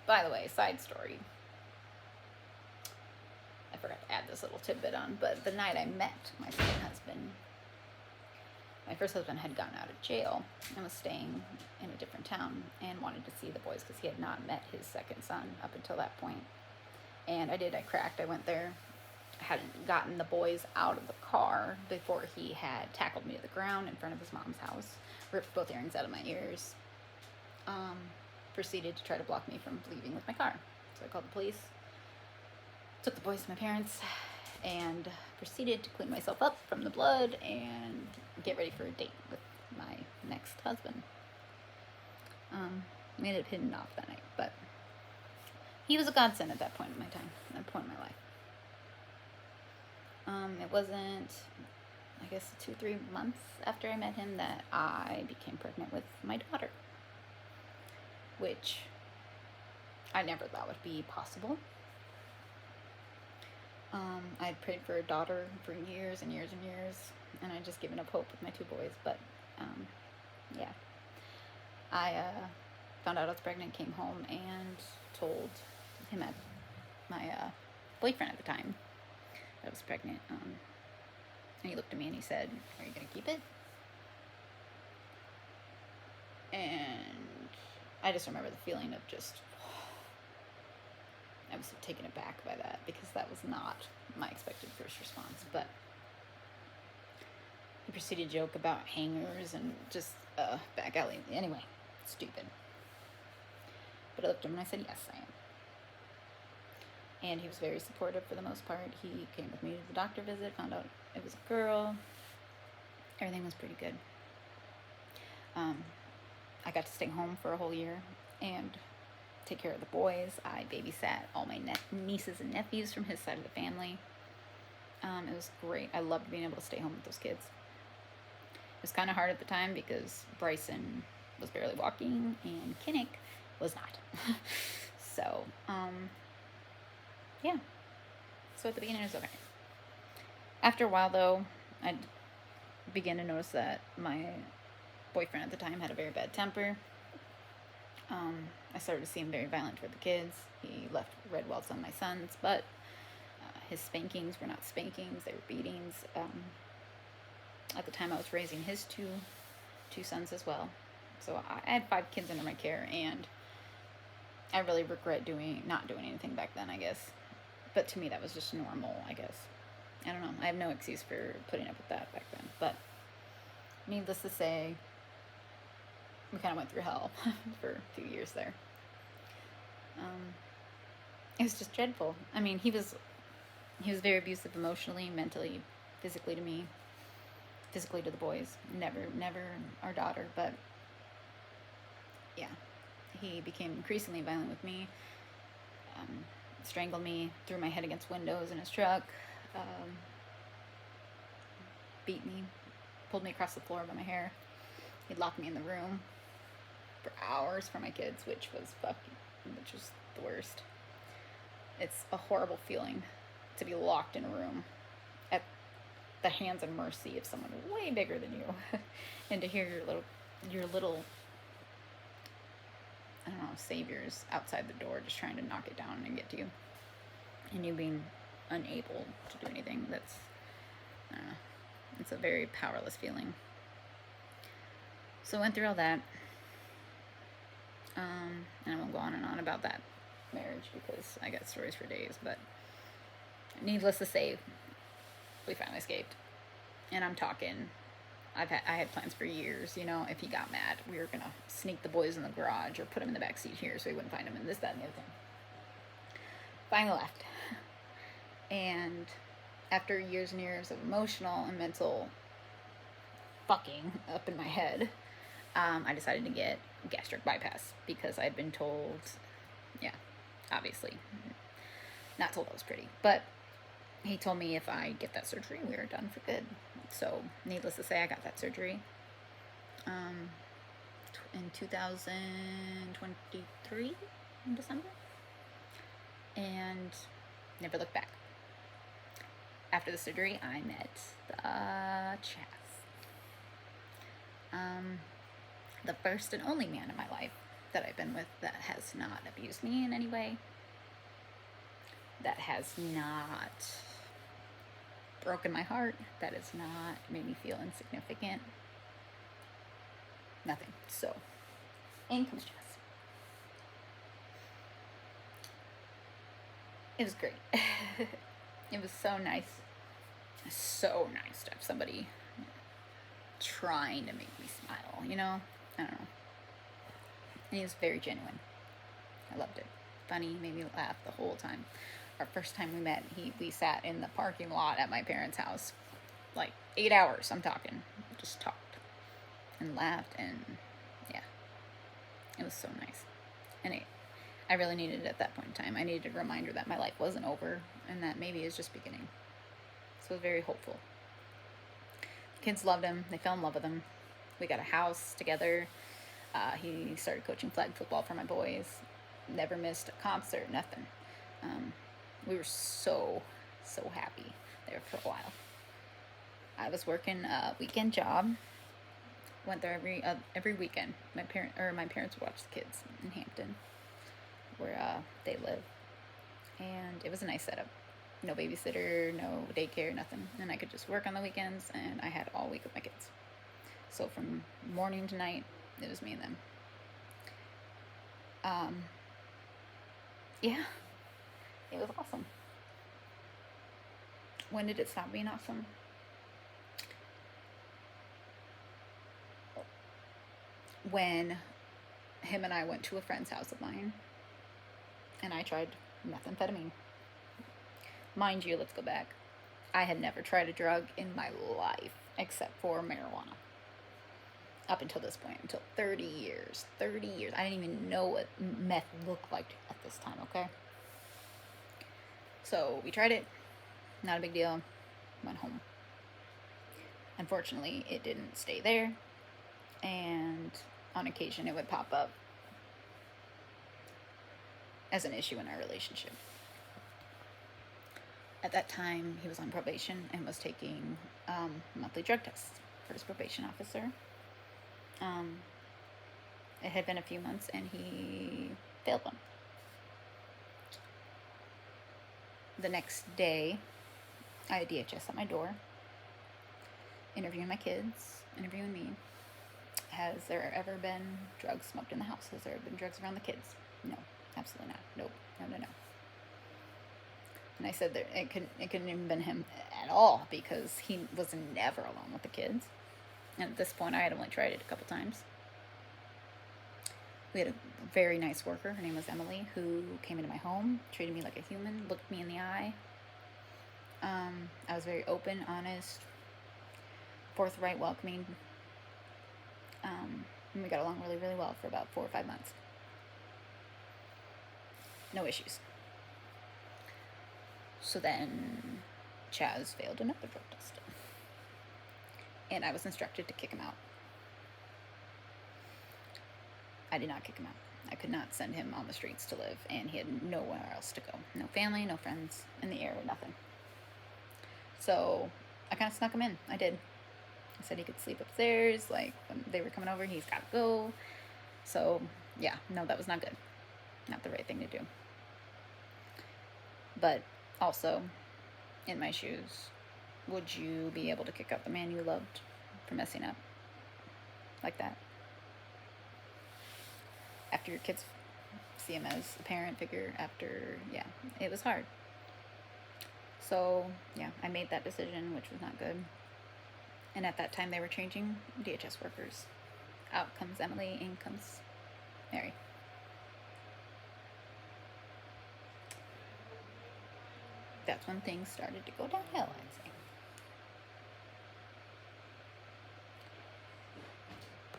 by the way, side story. I forgot to add this little tidbit on, but the night I met my second husband, my first husband had gotten out of jail and was staying in a different town and wanted to see the boys because he had not met his second son up until that point. And I did. I cracked. I went there. I hadn't gotten the boys out of the car before he had tackled me to the ground in front of his mom's house, ripped both earrings out of my ears, proceeded to try to block me from leaving with my car. So I called the police, took the boys to my parents, and proceeded to clean myself up from the blood and get ready for a date with my next husband. We ended up hitting off that night, but he was a godsend at that point in my time, that point in my life. It wasn't, I guess, 2-3 months after I met him that I became pregnant with my daughter, which I never thought would be possible. I'd prayed for a daughter for years and years and years, and I'd just given up hope with my 2 boys, but yeah. I found out I was pregnant, came home, and told him, at my boyfriend at the time, that I was pregnant. And he looked at me and he said, "Are you going to keep it?" And I just remember the feeling of just, I was taken aback by that, because that was not my expected first response. But he proceeded to joke about hangers and just back alley. Anyway, stupid. But I looked at him and I said, "Yes, I am." And he was very supportive for the most part. He came with me to the doctor visit, found out it was a girl. Everything was pretty good. I got to stay home for a whole year and take care of the boys. I babysat all my nieces and nephews from his side of the family. It was great. I loved being able to stay home with those kids. It was kind of hard at the time because Bryson was barely walking and Kinnick was not. So, yeah. So at the beginning it was okay. After a while, though, I began to notice that my boyfriend at the time had a very bad temper. I started to see him very violent toward the kids. He left red welts on my sons, but his spankings were not spankings, they were beatings. At the time I was raising his two sons as well. So I had 5 kids under my care, and I really regret not doing anything back then, I guess. But to me that was just normal, I guess. I don't know. I have no excuse for putting up with that back then. But needless to say, we kind of went through hell for a few years there. It was just dreadful. I mean, he was very abusive emotionally, mentally, physically to me, physically to the boys. Never our daughter, but yeah. He became increasingly violent with me, strangled me, threw my head against windows in his truck, beat me, pulled me across the floor by my hair. He'd lock me in the room for hours for my kids, which was the worst. It's a horrible feeling to be locked in a room at the hands and mercy of someone way bigger than you, and to hear your little I don't know, saviors outside the door just trying to knock it down and get to you, and you being unable to do anything. It's a very powerless feeling. So I went through all that, and I won't go on and on about that marriage because I got stories for days, but needless to say, we finally escaped. And I'm talking, I had plans for years, if he got mad, we were going to sneak the boys in the garage or put them in the back seat here so he wouldn't find them, and this, that, and the other thing. Finally left. And after years and years of emotional and mental fucking up in my head, I decided to get gastric bypass because I'd been told, obviously, not told I was pretty, but he told me if I get that surgery, we were done for good. So, needless to say, I got that surgery in 2023, in December, and never looked back. After the surgery, I met Chaz. The first and only man in my life. that I've been with that has not abused me in any way, that has not broken my heart, that has not made me feel insignificant. Nothing. So, in comes Jess. It was great. It was so nice. So nice to have somebody trying to make me smile, you know? I don't know. And he was very genuine. I loved it. Funny, made me laugh the whole time. Our first time we met, we sat in the parking lot at my parents' house. Like 8 hours, I'm talking. Just talked and laughed, and yeah. It was so nice. And I really needed it at that point in time. I needed a reminder that my life wasn't over and that maybe it's just beginning. So it was very hopeful. Kids loved him. They fell in love with him. We got a house together. He started coaching flag football for my boys. Never missed a concert, nothing. We were so happy there for a while. I was working a weekend job. Went there every weekend. My parents would watch the kids in Hampton, where they live, and it was a nice setup. No babysitter, no daycare, nothing. And I could just work on the weekends, and I had all week with my kids. So from morning to night, it was me and them. Yeah, it was awesome. When did it stop being awesome? When him and I went to a friend's house of mine, and I tried methamphetamine. Mind you, let's go back. I had never tried a drug in my life except for marijuana. Up until this point, until 30 years. 30 years. I didn't even know what meth looked like at this time, okay? So we tried it. Not a big deal. Went home. Unfortunately, it didn't stay there. And on occasion, it would pop up as an issue in our relationship. At that time, he was on probation and was taking monthly drug tests for his probation officer. It had been a few months, and he failed them. The next day, I had DHS at my door, interviewing my kids, interviewing me. Has there ever been drugs smoked in the house? Has there ever been drugs around the kids? No, absolutely not. Nope. No. And I said that it couldn't even been him at all, because he was never alone with the kids. And at this point, I had only tried it a couple times. We had a very nice worker. Her name was Emily, who came into my home, treated me like a human, looked me in the eye. I was very open, honest, forthright, welcoming. And we got along really, really well for about 4 or 5 months. No issues. So then Chaz failed another drug test. And I was instructed to kick him out. I did not kick him out. I could not send him on the streets to live, and he had nowhere else to go. No family, no friends in the area, nothing. So I kind of snuck him in. I did. I said he could sleep upstairs. Like, when they were coming over, he's got to go. So, yeah, no, that was not good. Not the right thing to do. But also, in my shoes, would you be able to kick out the man you loved for messing up like that? After your kids see him as a parent figure, it was hard. So, yeah, I made that decision, which was not good. And at that time, they were changing DHS workers. Out comes Emily, in comes Mary. That's when things started to go downhill, I'd say.